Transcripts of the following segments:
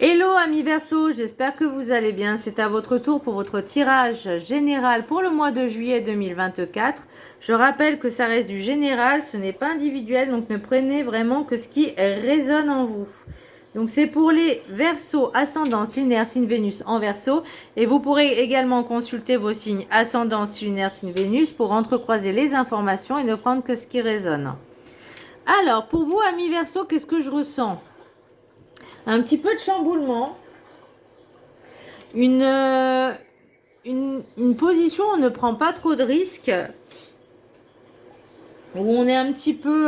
Hello amis Verseau, j'espère que vous allez bien. C'est à votre tour pour votre tirage général pour le mois de juillet 2024. Je rappelle que ça reste du général, ce n'est pas individuel, donc ne prenez vraiment que ce qui résonne en vous. Donc c'est pour les Verseaux, ascendance, lunaire, signe Vénus en Verseau. Et vous pourrez également consulter vos signes ascendance, lunaire, signe Vénus pour entrecroiser les informations et ne prendre que ce qui résonne. Alors pour vous amis Verseau, qu'est-ce que je ressens ? Un petit peu de chamboulement, une position où on ne prend pas trop de risques, où on est un petit peu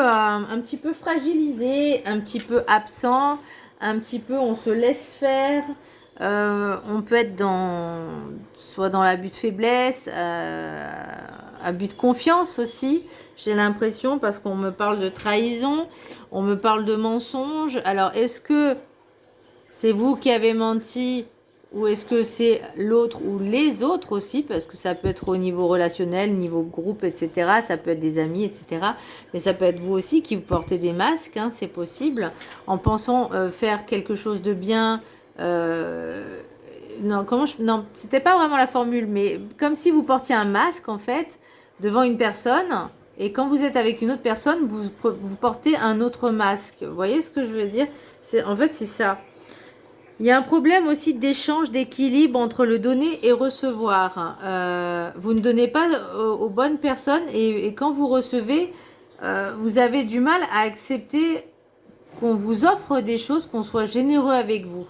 fragilisé, un petit peu absent, un petit peu on se laisse faire. On peut être soit dans l'abus de faiblesse, abus de confiance aussi, j'ai l'impression, parce qu'on me parle de trahison, on me parle de mensonge. Alors, est-ce que c'est vous qui avez menti ou est-ce que c'est l'autre ou les autres aussi? Parce que ça peut être au niveau relationnel, niveau groupe, etc. Ça peut être des amis, etc. Mais ça peut être vous aussi qui vous portez des masques, hein, c'est possible. En pensant faire quelque chose de bien. Non, non, c'était pas vraiment la formule, mais comme si vous portiez un masque en fait devant une personne. Et quand vous êtes avec une autre personne, vous portez un autre masque. Vous voyez ce que je veux dire? En fait, c'est ça. Il y a un problème aussi d'échange, d'équilibre entre le donner et recevoir. Vous ne donnez pas aux bonnes personnes et quand vous recevez, vous avez du mal à accepter qu'on vous offre des choses, qu'on soit généreux avec vous.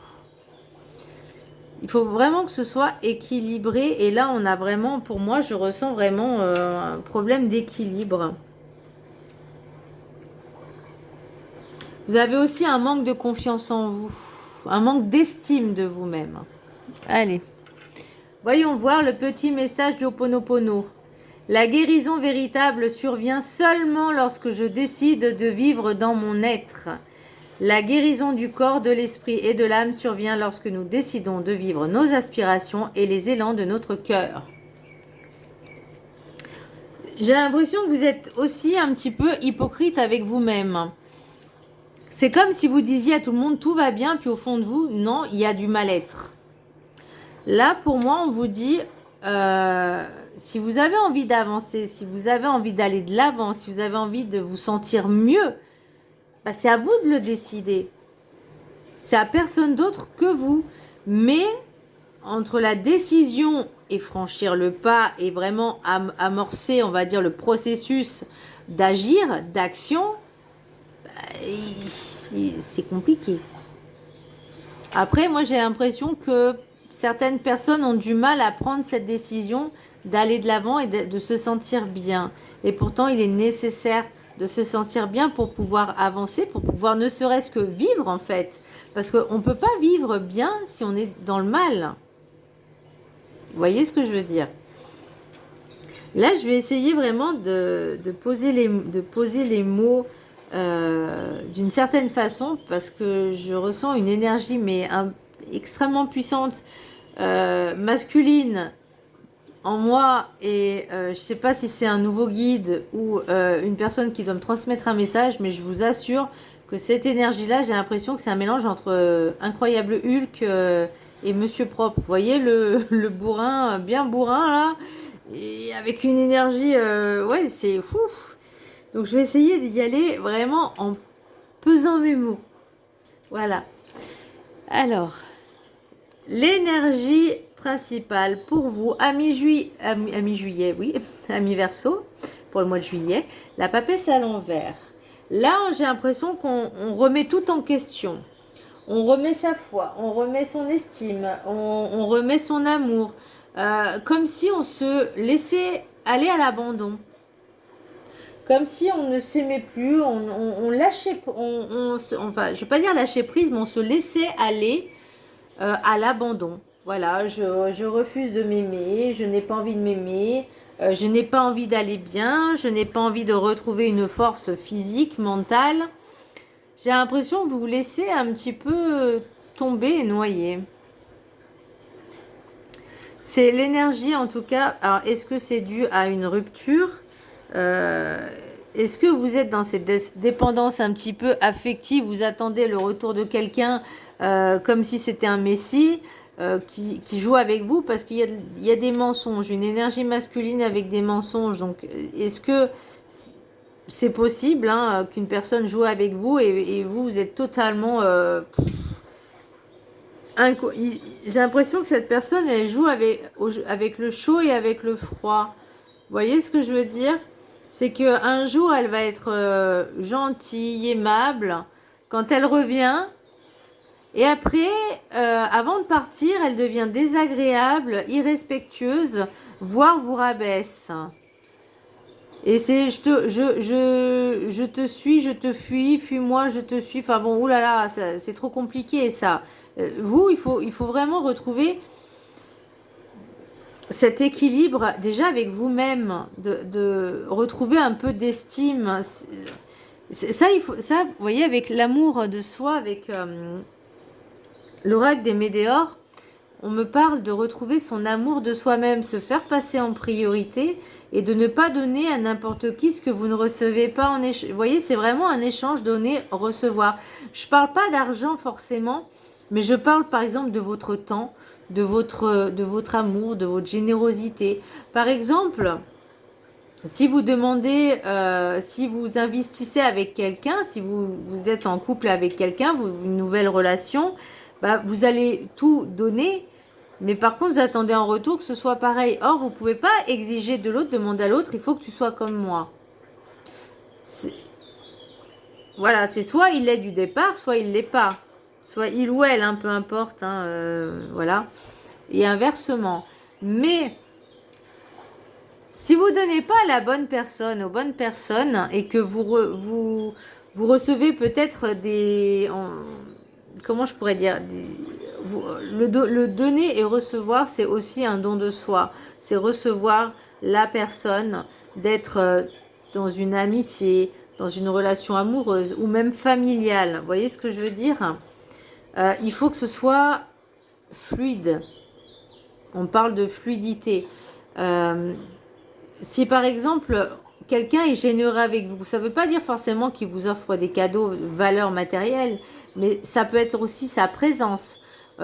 Il faut vraiment que ce soit équilibré et là on a vraiment, pour moi, je ressens vraiment un problème d'équilibre. Vous avez aussi un manque de confiance en vous, un manque d'estime de vous-même. Allez. Voyons voir le petit message du Ho'oponopono. La guérison véritable survient seulement lorsque je décide de vivre dans mon être. La guérison du corps, de l'esprit et de l'âme survient lorsque nous décidons de vivre nos aspirations et les élans de notre cœur. J'ai l'impression que vous êtes aussi un petit peu hypocrite avec vous-même. C'est comme si vous disiez à tout le monde tout va bien, puis au fond de vous, non, il y a du mal-être. Là, pour moi, on vous dit, si vous avez envie d'avancer, si vous avez envie d'aller de l'avant, si vous avez envie de vous sentir mieux, bah, c'est à vous de le décider. C'est à personne d'autre que vous. Mais entre la décision et franchir le pas et vraiment amorcer, on va dire, le processus d'agir, d'action, bah, c'est compliqué. Après, moi, j'ai l'impression que certaines personnes ont du mal à prendre cette décision d'aller de l'avant et de se sentir bien. Et pourtant, il est nécessaire de se sentir bien pour pouvoir avancer, pour pouvoir ne serait-ce que vivre en fait. Parce qu'on ne peut pas vivre bien si on est dans le mal. Vous voyez ce que je veux dire? Là, je vais essayer vraiment de poser les mots d'une certaine façon parce que je ressens une énergie mais extrêmement puissante masculine en moi et je sais pas si c'est un nouveau guide ou une personne qui doit me transmettre un message, mais je vous assure que cette énergie là, j'ai l'impression que c'est un mélange entre Incroyable Hulk et Monsieur Propre. Vous voyez le bourrin, bien bourrin là, et avec une énergie ouais, c'est fou. Donc je vais essayer d'y aller vraiment en pesant mes mots. Voilà. Alors, l'énergie principale pour vous, mi-juillet, oui, ami Verseau, pour le mois de juillet, la papesse à l'envers. Là, j'ai l'impression qu'on remet tout en question. On remet sa foi, on remet son estime, on remet son amour, comme si on se laissait aller à l'abandon. Comme si on ne s'aimait plus, on lâchait, enfin, je ne vais pas dire lâcher prise, mais on se laissait aller à l'abandon. Voilà, je refuse de m'aimer, je n'ai pas envie de m'aimer, je n'ai pas envie d'aller bien, je n'ai pas envie de retrouver une force physique, mentale. J'ai l'impression que vous vous laissez un petit peu tomber et noyer. C'est l'énergie en tout cas. Alors, est-ce que c'est dû à une rupture Est-ce que vous êtes dans cette dépendance un petit peu affective? Vous attendez le retour de quelqu'un comme si c'était un messie qui joue avec vous, parce qu'il y a des mensonges, une énergie masculine avec des mensonges. Donc, est-ce que c'est possible hein, qu'une personne joue avec vous et vous, vous êtes totalement... j'ai l'impression que cette personne, elle joue avec le chaud et avec le froid. Vous voyez ce que je veux dire? C'est qu'un jour, elle va être gentille, aimable. Quand elle revient, et après, avant de partir, elle devient désagréable, irrespectueuse, voire vous rabaisse. Et c'est je te suis, je te fuis, fuis-moi, je te suis. Enfin bon, oulala, c'est trop compliqué ça. Vous, il faut vraiment retrouver cet équilibre déjà avec vous-même, de retrouver un peu d'estime. Ça, ça, vous voyez, avec l'amour de soi, avec l'oracle des Médéors, on me parle de retrouver son amour de soi-même, se faire passer en priorité et de ne pas donner à n'importe qui ce que vous ne recevez pas en échange. Vous voyez, c'est vraiment un échange donner-recevoir. Je ne parle pas d'argent forcément, mais je parle par exemple de votre temps, de votre amour, de votre générosité. Par exemple, si vous demandez, si vous investissez avec quelqu'un, si vous êtes en couple avec quelqu'un, une nouvelle relation, bah, vous allez tout donner, mais par contre, vous attendez en retour que ce soit pareil. Or, vous ne pouvez pas exiger de l'autre, demander à l'autre, il faut que tu sois comme moi. Voilà, c'est soit il l'est du départ, soit il ne l'est pas. Soit il ou elle, hein, peu importe. Hein, voilà. Et inversement. Mais si vous ne donnez pas à la bonne personne, aux bonnes personnes, et que vous recevez peut-être comment je pourrais dire, le donner et recevoir, c'est aussi un don de soi. C'est recevoir la personne, d'être dans une amitié, dans une relation amoureuse ou même familiale. Vous voyez ce que je veux dire? Il faut que ce soit fluide. On parle de fluidité. Si par exemple, quelqu'un est généreux avec vous, ça ne veut pas dire forcément qu'il vous offre des cadeaux, valeur matérielle, mais ça peut être aussi sa présence,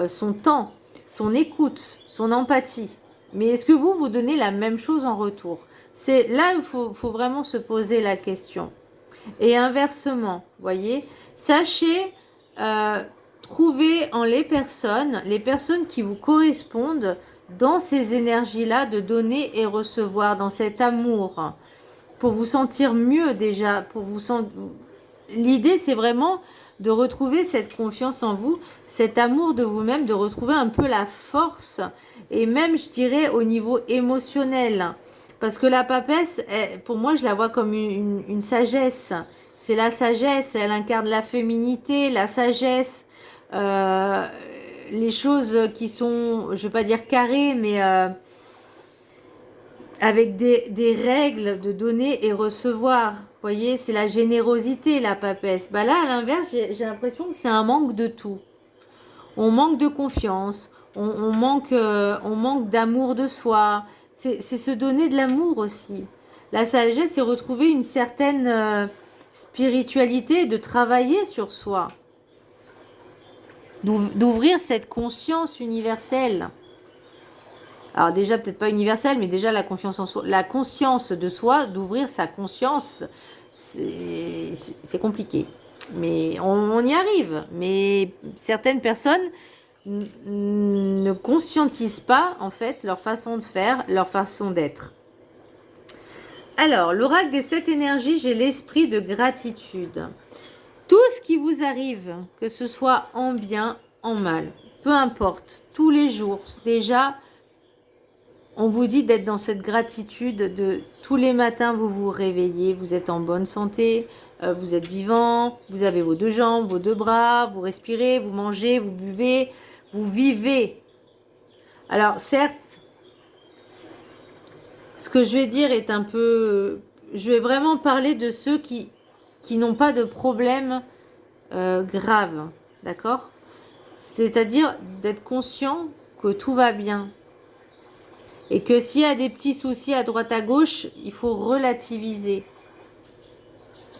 son temps, son écoute, son empathie. Mais est-ce que vous donnez la même chose en retour? C'est là où il faut vraiment se poser la question. Et inversement, voyez, sachez trouver en les personnes qui vous correspondent dans ces énergies-là de donner et recevoir, dans cet amour, pour vous sentir mieux déjà, L'idée, c'est vraiment de retrouver cette confiance en vous, cet amour de vous-même, de retrouver un peu la force, et même, je dirais, au niveau émotionnel. Parce que la papesse, pour moi, je la vois comme une sagesse. C'est la sagesse, elle incarne la féminité, la sagesse, les choses qui sont, je ne vais pas dire carrées, mais avec des règles de donner et recevoir. Vous voyez, c'est la générosité, la papesse. Bah là, à l'inverse, j'ai l'impression que c'est un manque de tout. On manque de confiance, on manque d'amour de soi. C'est se donner de l'amour aussi. La sagesse, c'est retrouver une certaine spiritualité, de travailler sur soi, d'ouvrir cette conscience universelle. Alors déjà, peut-être pas universelle, mais déjà la confiance en soi, la conscience de soi, d'ouvrir sa conscience, c'est compliqué. Mais on y arrive. Mais certaines personnes ne conscientisent pas, en fait, leur façon de faire, leur façon d'être. Alors, l'oracle des 7 énergies, j'ai l'esprit de gratitude. Tout ce qui vous arrive, que ce soit en bien, en mal, peu importe, tous les jours, déjà, on vous dit d'être dans cette gratitude de tous les matins, vous vous réveillez, vous êtes en bonne santé, vous êtes vivant, vous avez vos 2 jambes, vos 2 bras, vous respirez, vous mangez, vous buvez, vous vivez. Alors certes, ce que je vais dire est un peu... Je vais vraiment parler de ceux qui n'ont pas de problème grave, d'accord? C'est-à-dire d'être conscient que tout va bien. Et que s'il y a des petits soucis à droite à gauche, il faut relativiser.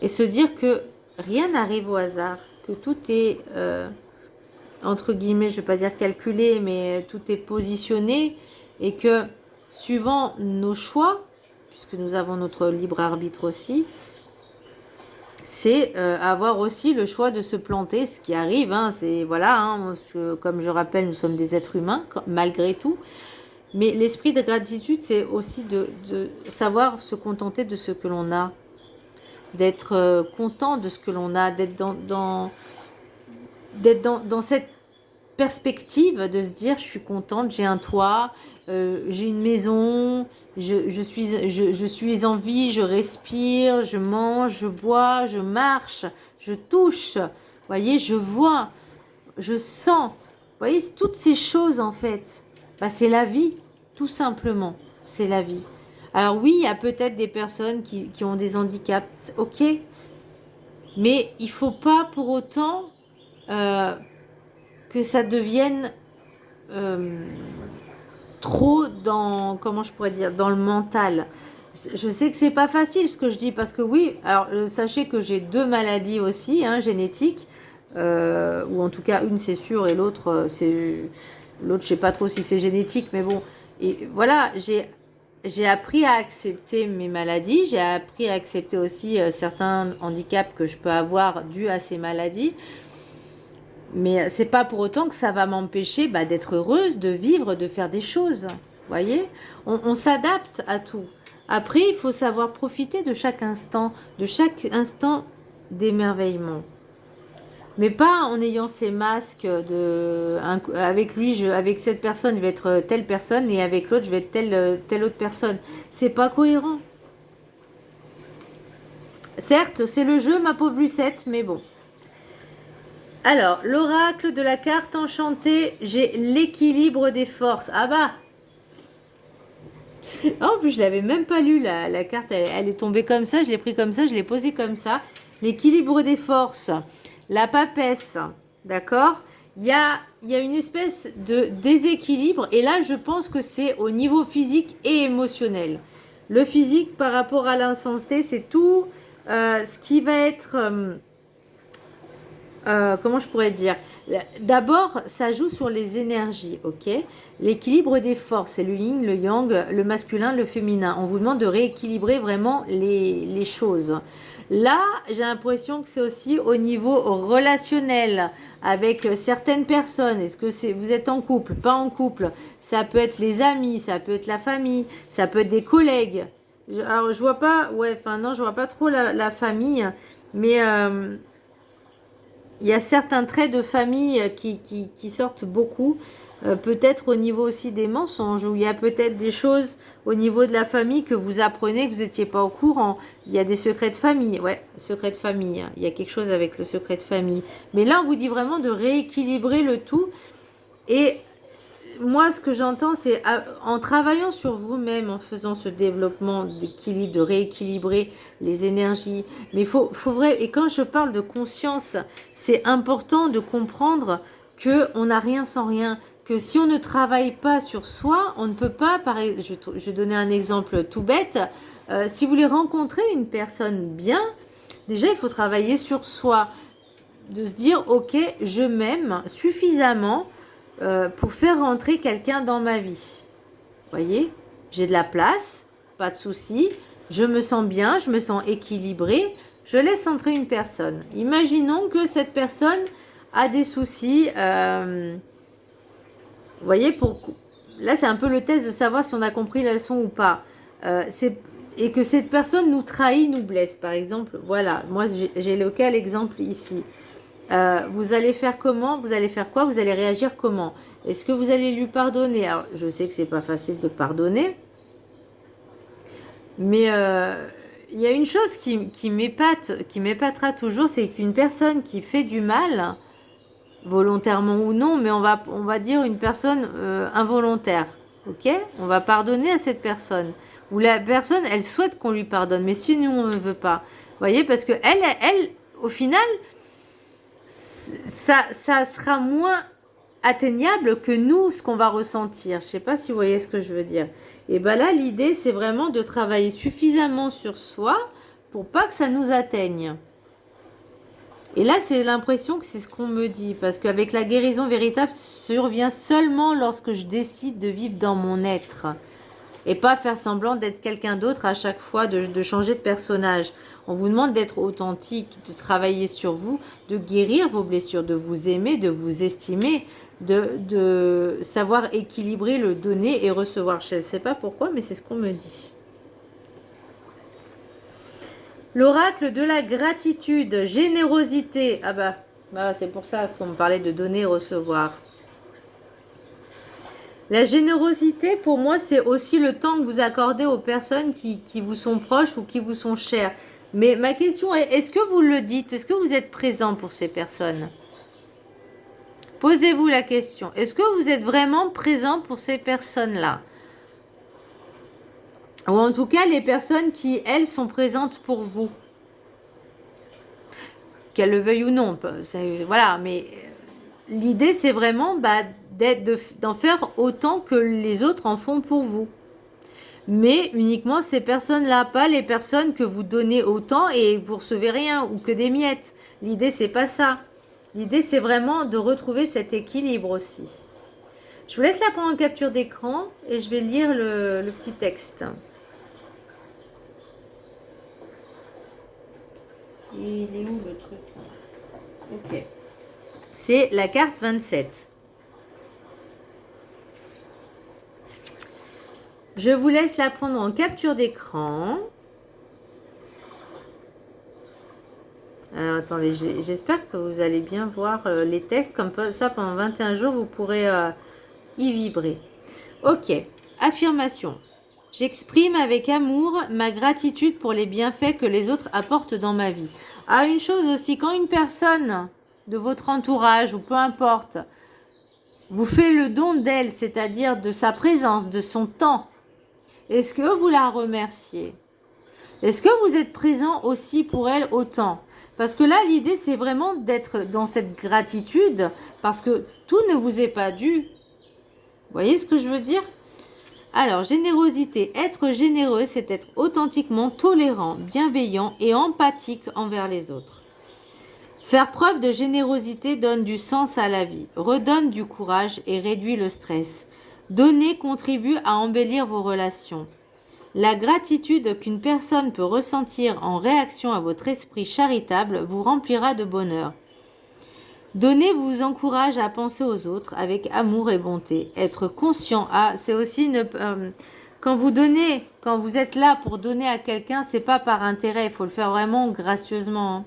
Et se dire que rien n'arrive au hasard, que tout est entre guillemets, je ne vais pas dire calculé, mais tout est positionné et que suivant nos choix, puisque nous avons notre libre arbitre aussi, c'est avoir aussi le choix de se planter, ce qui arrive, hein, c'est voilà, hein, comme je rappelle, nous sommes des êtres humains malgré tout, mais l'esprit de gratitude, c'est aussi de savoir se contenter de ce que l'on a, d'être content de ce que l'on a, d'être dans cette perspective de se dire je suis contente, j'ai un toit, j'ai une maison, je suis en vie, je respire, je mange, je bois, je marche, je touche, vous voyez, je vois, je sens, vous voyez, toutes ces choses en fait, bah, c'est la vie, tout simplement, c'est la vie. Alors oui, il y a peut-être des personnes qui ont des handicaps, ok, mais il faut pas pour autant que ça devienne trop dans, comment je pourrais dire, dans le mental. Je sais que c'est pas facile ce que je dis parce que oui, alors sachez que j'ai 2 maladies aussi, hein, génétiques, ou en tout cas une c'est sûr et l'autre je sais pas trop si c'est génétique, mais bon, et voilà, j'ai appris à accepter mes maladies, j'ai appris à accepter aussi certains handicaps que je peux avoir dus à ces maladies. Mais c'est pas pour autant que ça va m'empêcher d'être heureuse, de vivre, de faire des choses. Vous voyez, on s'adapte à tout. Après, il faut savoir profiter de chaque instant d'émerveillement. Mais pas en ayant ces masques avec lui, avec cette personne, je vais être telle personne et avec l'autre, je vais être telle autre personne. C'est pas cohérent. Certes, c'est le jeu, ma pauvre Lucette, mais bon. Alors, l'oracle de la carte enchantée, j'ai l'équilibre des forces. Ah bah en plus, je l'avais même pas lu, la carte, elle est tombée comme ça, je l'ai pris comme ça, je l'ai posée comme ça. L'équilibre des forces, la papesse, d'accord. Il y a une espèce de déséquilibre, et là, je pense que c'est au niveau physique et émotionnel. Le physique, par rapport à l'insensé, c'est tout ce qui va être... comment je pourrais dire? D'abord, ça joue sur les énergies, ok? L'équilibre des forces, c'est le yin, le yang, le masculin, le féminin. On vous demande de rééquilibrer vraiment les choses. Là, j'ai l'impression que c'est aussi au niveau relationnel avec certaines personnes. Est-ce que vous êtes en couple, pas en couple? Ça peut être les amis, ça peut être la famille, ça peut être des collègues. Alors, je vois pas, ouais, enfin non, je vois pas trop la famille, mais il y a certains traits de famille qui sortent beaucoup. Peut-être au niveau aussi des mensonges, où il y a peut-être des choses au niveau de la famille que vous apprenez, que vous n'étiez pas au courant. Il y a des secrets de famille. Ouais, secrets de famille. Il y a quelque chose avec le secret de famille. Mais là, on vous dit vraiment de rééquilibrer le tout. Et moi, ce que j'entends, c'est en travaillant sur vous-même, en faisant ce développement d'équilibre, de rééquilibrer les énergies. Mais faut vrai. Et quand je parle de conscience, c'est important de comprendre que on n'a rien sans rien. Que si on ne travaille pas sur soi, on ne peut pas. Je vais donner un exemple tout bête. Si vous voulez rencontrer une personne bien, déjà, il faut travailler sur soi. De se dire, ok, je m'aime suffisamment pour faire rentrer quelqu'un dans ma vie. Vous voyez, j'ai de la place, pas de souci, je me sens bien, je me sens équilibrée, je laisse entrer une personne. Imaginons que cette personne a des soucis. Vous voyez, là c'est un peu le test de savoir si on a compris la leçon ou pas. Et que cette personne nous trahit, nous blesse. Par exemple, voilà, moi j'ai le cas, l'exemple ici. Vous allez faire comment? Vous allez faire quoi? Vous allez réagir comment? Est-ce que vous allez lui pardonner? Alors, je sais que c'est pas facile de pardonner, mais il y a une chose qui m'épatera toujours, c'est qu'une personne qui fait du mal, volontairement ou non, mais on va dire une personne involontaire, ok? On va pardonner à cette personne. Ou la personne, elle souhaite qu'on lui pardonne, mais si nous, on ne veut pas. Vous voyez, parce que elle, au final, ça sera moins atteignable que nous, ce qu'on va ressentir. Je ne sais pas si vous voyez ce que je veux dire. Et bien là, l'idée, c'est vraiment de travailler suffisamment sur soi pour pas que ça nous atteigne. Et là, c'est l'impression que c'est ce qu'on me dit. Parce qu'avec la guérison véritable survient seulement lorsque je décide de vivre dans mon être. Et pas faire semblant d'être quelqu'un d'autre à chaque fois, de changer de personnage. On vous demande d'être authentique, de travailler sur vous, de guérir vos blessures, de vous aimer, de vous estimer, de savoir équilibrer le donner et recevoir. Je ne sais pas pourquoi, mais c'est ce qu'on me dit. L'oracle de la gratitude, générosité. Ah bah, voilà, c'est pour ça qu'on me parlait de donner et recevoir. La générosité, pour moi, c'est aussi le temps que vous accordez aux personnes qui vous sont proches ou qui vous sont chères. Mais ma question est, est-ce que vous le dites? Est-ce que vous êtes présent pour ces personnes? Posez-vous la question. Est-ce que vous êtes vraiment présent pour ces personnes-là? Ou en tout cas, les personnes qui, elles, sont présentes pour vous. Qu'elles le veuillent ou non. Voilà, mais l'idée, c'est vraiment d'en faire autant que les autres en font pour vous. Mais uniquement ces personnes-là, pas les personnes que vous donnez autant et vous recevez rien ou que des miettes. L'idée, c'est pas ça. L'idée, c'est vraiment de retrouver cet équilibre aussi. Je vous laisse la prendre en capture d'écran et je vais lire le petit texte. Il est où le truc là? Ok. C'est la carte 27. Je vous laisse la prendre en capture d'écran. Attendez, j'espère que vous allez bien voir les textes. Comme ça, pendant 21 jours, vous pourrez y vibrer. Ok, affirmation. J'exprime avec amour ma gratitude pour les bienfaits que les autres apportent dans ma vie. Ah, une chose aussi, quand une personne de votre entourage, ou peu importe, vous fait le don d'elle, c'est-à-dire de sa présence, de son temps, est-ce que vous la remerciez? Est-ce que vous êtes présent aussi pour elle autant? Parce que là, l'idée, c'est vraiment d'être dans cette gratitude, parce que tout ne vous est pas dû. Vous voyez ce que je veux dire? Alors, générosité. Être généreux, c'est être authentiquement tolérant, bienveillant et empathique envers les autres. Faire preuve de générosité donne du sens à la vie, redonne du courage et réduit le stress. Donner contribue à embellir vos relations. La gratitude qu'une personne peut ressentir en réaction à votre esprit charitable vous remplira de bonheur. Donner vous encourage à penser aux autres avec amour et bonté. Être conscient, c'est aussi quand vous donnez, quand vous êtes là pour donner à quelqu'un, c'est pas par intérêt, il faut le faire vraiment gracieusement. Hein.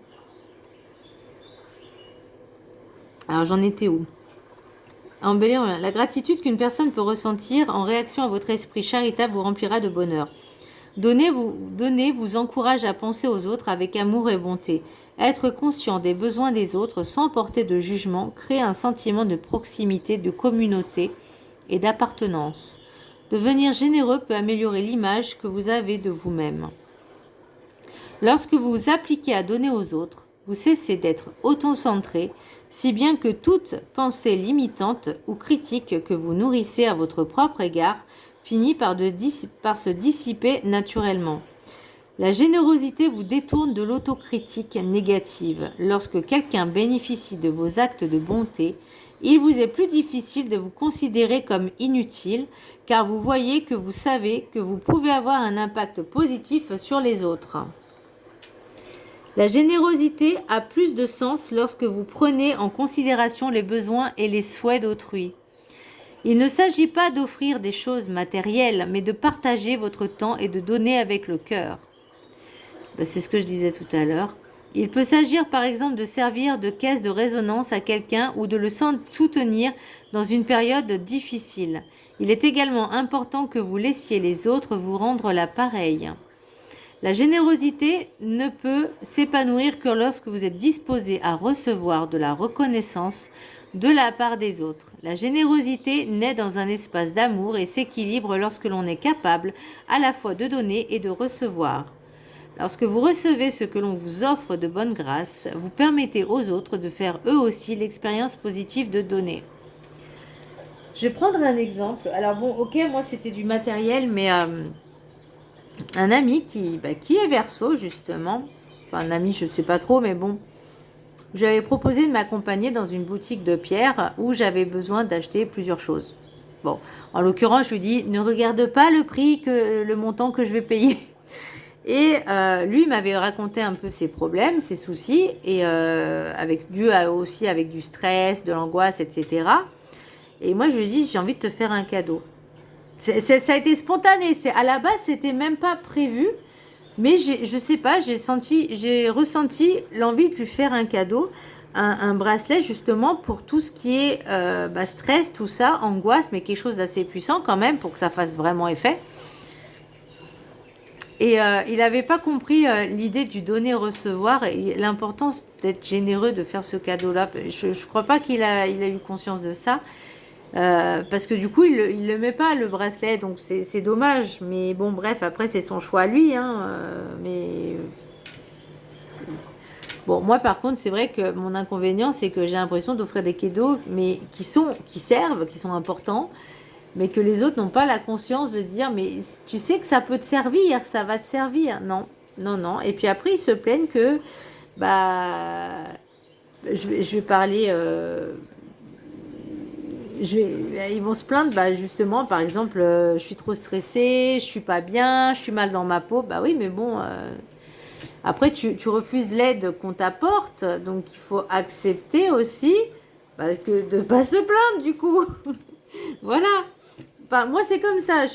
Alors j'en étais où? Embellir, la gratitude qu'une personne peut ressentir en réaction à votre esprit charitable vous remplira de bonheur. Donner vous encourage à penser aux autres avec amour et bonté. Être conscient des besoins des autres sans porter de jugement crée un sentiment de proximité, de communauté et d'appartenance. Devenir généreux peut améliorer l'image que vous avez de vous-même. Lorsque vous vous appliquez à donner aux autres, vous cessez d'être autocentré, si bien que toute pensée limitante ou critique que vous nourrissez à votre propre égard finit par se dissiper naturellement. La générosité vous détourne de l'autocritique négative. Lorsque quelqu'un bénéficie de vos actes de bonté, il vous est plus difficile de vous considérer comme inutile, car vous voyez que vous savez que vous pouvez avoir un impact positif sur les autres. La générosité a plus de sens lorsque vous prenez en considération les besoins et les souhaits d'autrui. Il ne s'agit pas d'offrir des choses matérielles, mais de partager votre temps et de donner avec le cœur. C'est ce que je disais tout à l'heure. Il peut s'agir par exemple de servir de caisse de résonance à quelqu'un ou de le soutenir dans une période difficile. Il est également important que vous laissiez les autres vous rendre la pareille. La générosité ne peut s'épanouir que lorsque vous êtes disposé à recevoir de la reconnaissance de la part des autres. La générosité naît dans un espace d'amour et s'équilibre lorsque l'on est capable à la fois de donner et de recevoir. Lorsque vous recevez ce que l'on vous offre de bonne grâce, vous permettez aux autres de faire eux aussi l'expérience positive de donner. Je vais prendre un exemple. Alors bon, ok, moi c'était du matériel, mais un ami qui est Verseau justement, enfin un ami je sais pas trop, mais bon, j'avais proposé de m'accompagner dans une boutique de pierre où j'avais besoin d'acheter plusieurs choses. Bon, en l'occurrence, je lui dis, ne regarde pas le prix, le montant que je vais payer. Et lui m'avait raconté un peu ses problèmes, ses soucis, et aussi avec du stress, de l'angoisse, etc. Et moi, je lui ai dit, j'ai envie de te faire un cadeau. Ça a été spontané. À la base, c'était même pas prévu. Mais je sais pas, j'ai ressenti l'envie de lui faire un cadeau, un bracelet justement pour tout ce qui est stress, tout ça, angoisse, mais quelque chose d'assez puissant quand même pour que ça fasse vraiment effet. Et il n'avait pas compris l'idée du donner-recevoir et l'importance d'être généreux, de faire ce cadeau-là. Je ne crois pas qu'il a eu conscience de ça. Parce que du coup, il le met pas le bracelet, donc c'est dommage. Mais bon, bref, après, c'est son choix à lui. Hein, mais bon, moi, par contre, c'est vrai que mon inconvénient, c'est que j'ai l'impression d'offrir des cadeaux, mais qui servent, qui sont importants, mais que les autres n'ont pas la conscience de se dire, mais tu sais que ça peut te servir, ça va te servir. Non, non, non. Et puis après, ils se plaignent que, bah, je vais parler, ils vont se plaindre, bah, justement, par exemple, je suis trop stressée, je suis pas bien, je suis mal dans ma peau. Bah oui, mais bon, après, tu refuses l'aide qu'on t'apporte, donc il faut accepter aussi de ne pas se plaindre, du coup. Voilà. Enfin, moi, c'est comme ça.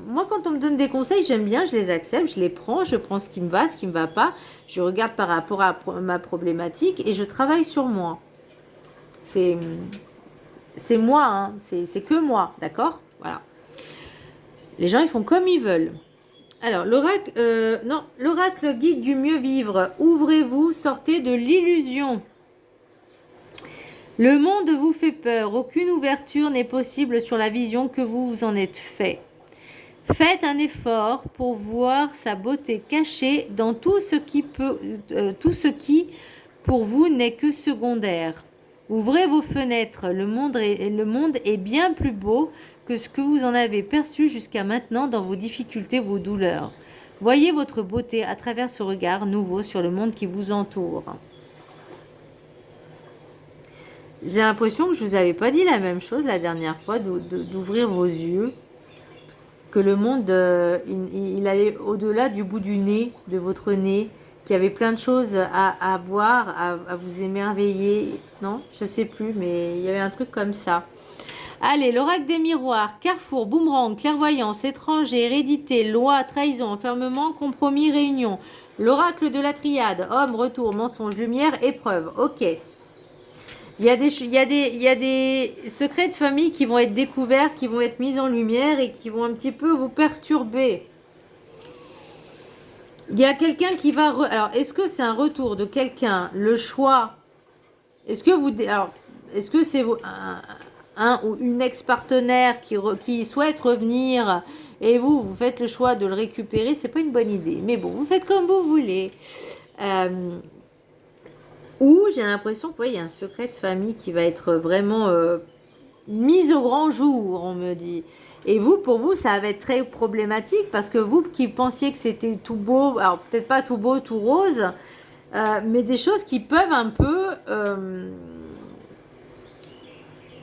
Moi, quand on me donne des conseils, j'aime bien, je les accepte, je les prends, je prends ce qui me va, ce qui me va pas. Je regarde par rapport à ma problématique et je travaille sur moi. C'est moi, hein. C'est que moi, d'accord? Voilà. Les gens, ils font comme ils veulent. Alors, l'oracle guide du mieux vivre. Ouvrez-vous, sortez de l'illusion. Le monde vous fait peur. Aucune ouverture n'est possible sur la vision que vous vous en êtes fait. Faites un effort pour voir sa beauté cachée dans tout ce qui pour vous n'est que secondaire. Ouvrez vos fenêtres. Le monde est bien plus beau que ce que vous en avez perçu jusqu'à maintenant dans vos difficultés, vos douleurs. Voyez votre beauté à travers ce regard nouveau sur le monde qui vous entoure. J'ai l'impression que je ne vous avais pas dit la même chose la dernière fois, d'ouvrir vos yeux, que le monde, il allait au-delà du bout du nez, de votre nez, qu'il y avait plein de choses à voir, à vous émerveiller. Non, je ne sais plus, mais il y avait un truc comme ça. Allez, l'oracle des miroirs, carrefour, boomerang, clairvoyance, étranger, hérédité, loi, trahison, enfermement, compromis, réunion. L'oracle de la triade, homme, retour, mensonge, lumière, épreuve. Ok. Il y a des secrets de famille qui vont être découverts, qui vont être mis en lumière et qui vont un petit peu vous perturber. Il y a quelqu'un qui va... Alors, est-ce que c'est un retour de quelqu'un, le choix? Est-ce que c'est un ou une ex-partenaire qui souhaite revenir et vous faites le choix de le récupérer? C'est pas une bonne idée. Mais bon, vous faites comme vous voulez. Ou j'ai l'impression qu'il y a un secret de famille qui va être vraiment mis au grand jour, on me dit. Et vous, pour vous, ça va être très problématique parce que vous qui pensiez que c'était tout beau, alors peut-être pas tout beau, tout rose, mais des choses qui peuvent un peu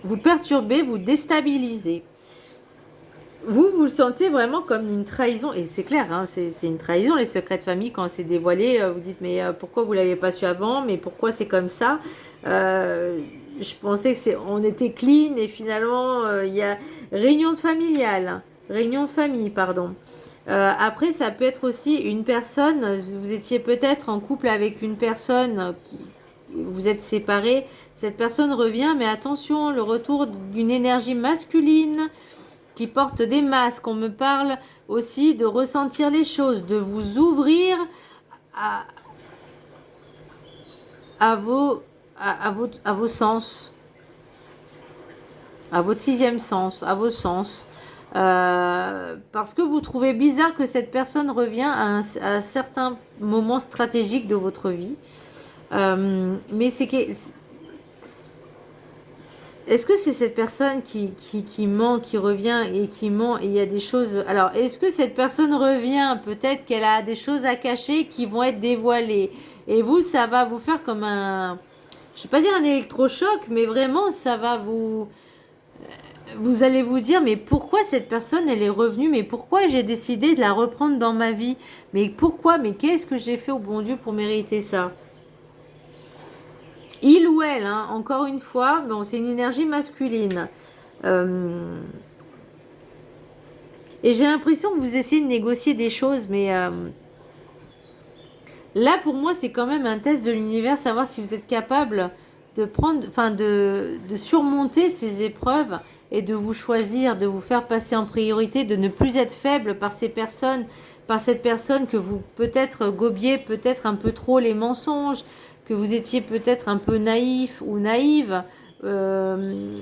vous perturber, vous déstabiliser. Vous le sentez vraiment comme une trahison, et c'est clair, hein, c'est une trahison, les secrets de famille, quand c'est dévoilé, vous dites, mais pourquoi vous ne l'avez pas su avant, mais pourquoi c'est comme ça? Je pensais que on était clean, et finalement, il y a réunion famille, pardon. Après, ça peut être aussi une personne, vous étiez peut-être en couple avec une personne, vous êtes séparés, cette personne revient, mais attention, le retour d'une énergie masculine, qui porte des masques. On me parle aussi de ressentir les choses, de vous ouvrir à vos sens, à votre sixième sens, à vos sens. Parce que vous trouvez bizarre que cette personne revient à un certain moment stratégique de votre vie. Mais c'est que... Est-ce que c'est cette personne qui ment, qui revient et qui ment et il y a des choses... Alors, est-ce que cette personne revient? Peut-être qu'elle a des choses à cacher qui vont être dévoilées. Et vous, ça va vous faire comme un... je vais pas dire un électrochoc, mais vraiment, ça va vous allez vous dire, mais pourquoi cette personne, elle est revenue? Mais pourquoi j'ai décidé de la reprendre dans ma vie? Mais pourquoi? Mais qu'est-ce que j'ai fait au bon Dieu pour mériter ça? Il ou elle, hein, encore une fois, bon, c'est une énergie masculine. Et j'ai l'impression que vous essayez de négocier des choses, mais là, pour moi, c'est quand même un test de l'univers, savoir si vous êtes capable de prendre, enfin, de surmonter ces épreuves et de vous choisir, de vous faire passer en priorité, de ne plus être faible par ces personnes, par cette personne que vous peut-être gobiez peut-être un peu trop les mensonges, que vous étiez peut-être un peu naïf ou naïve. euh,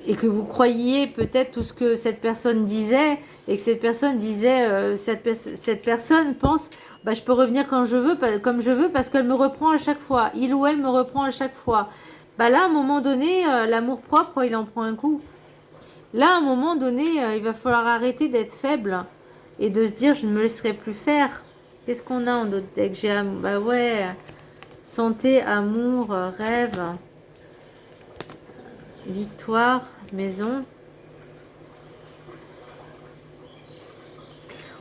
et que vous croyiez peut-être tout ce que cette personne disait, et que cette personne disait, cette personne pense, bah, je peux revenir quand je veux, comme je veux, parce qu'elle me reprend à chaque fois. Il ou elle me reprend à chaque fois. Bah là, à un moment donné, l'amour-propre, il en prend un coup. Là, à un moment donné, il va falloir arrêter d'être faible et de se dire, je ne me laisserai plus faire. Qu'est-ce qu'on a en d'autres decks? Bah ouais, santé, amour, rêve, victoire, maison.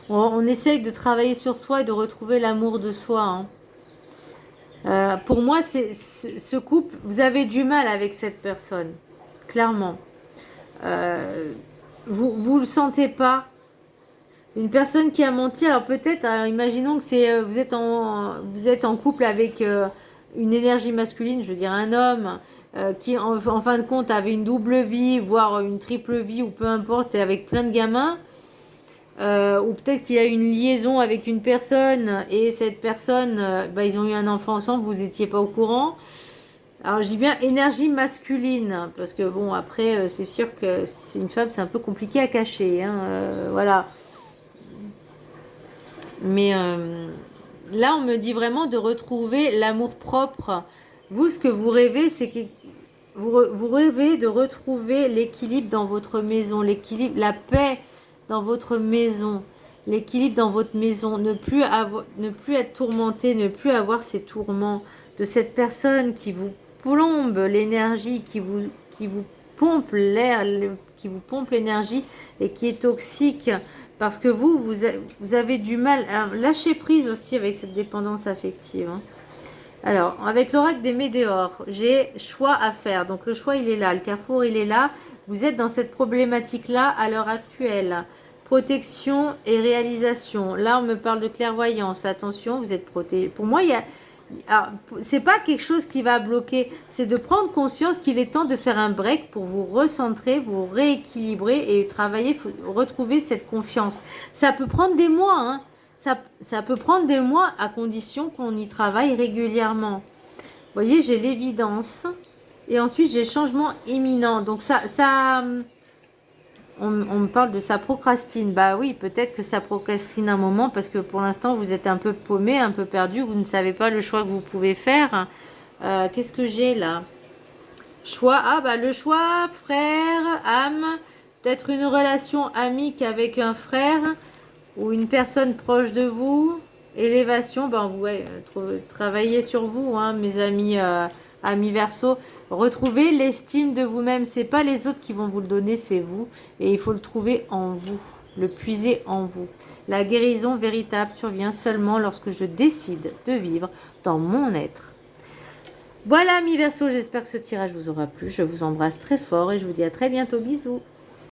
On essaye de travailler sur soi et de retrouver l'amour de soi, hein. Pour moi, ce couple, vous avez du mal avec cette personne, clairement. Vous le sentez pas. Une personne qui a menti, alors peut-être, imaginons que vous êtes en couple avec une énergie masculine, je veux dire un homme, qui en fin de compte avait une double vie, voire une triple vie, ou peu importe, et avec plein de gamins. Ou peut-être qu'il y a une liaison avec une personne et cette personne, bah, ils ont eu un enfant ensemble, vous n'étiez pas au courant. Alors je dis bien énergie masculine, parce que bon, après, c'est sûr que si c'est une femme, c'est un peu compliqué à cacher, hein, voilà. Mais là, on me dit vraiment de retrouver l'amour propre. Vous, ce que vous rêvez, c'est que vous rêvez de retrouver l'équilibre dans votre maison, l'équilibre, la paix dans votre maison, l'équilibre dans votre maison, ne plus être tourmenté, ne plus avoir ces tourments de cette personne qui vous plombe l'énergie, qui vous pompe l'air, qui vous pompe l'énergie et qui est toxique parce que vous avez du mal à lâcher prise aussi avec cette dépendance affective, hein. Alors, avec l'oracle des météores, j'ai choix à faire. Donc, le choix, il est là. Le carrefour, il est là. Vous êtes dans cette problématique-là à l'heure actuelle. Protection et réalisation. Là, on me parle de clairvoyance. Attention, vous êtes protégé. Pour moi, c'est pas quelque chose qui va bloquer. C'est de prendre conscience qu'il est temps de faire un break pour vous recentrer, vous rééquilibrer et travailler, retrouver cette confiance. Ça peut prendre des mois, hein. Ça peut prendre des mois à condition qu'on y travaille régulièrement. Vous voyez, j'ai l'évidence. Et ensuite, j'ai changement imminent. Donc, on me parle de ça procrastine. Bah oui, peut-être que ça procrastine un moment parce que pour l'instant, vous êtes un peu paumé, un peu perdu. Vous ne savez pas le choix que vous pouvez faire. Qu'est-ce que j'ai là? Choix. Ah, bah le choix, frère, âme. Peut-être une relation amique avec un frère ou une personne proche de vous. Élévation, ben ouais, travaillez sur vous, hein, mes amis, amis Verseau. Retrouvez l'estime de vous-même. C'est pas les autres qui vont vous le donner, c'est vous. Et il faut le trouver en vous, le puiser en vous. La guérison véritable survient seulement lorsque je décide de vivre dans mon être. Voilà, amis Verseau, j'espère que ce tirage vous aura plu. Je vous embrasse très fort et je vous dis à très bientôt. Bisous.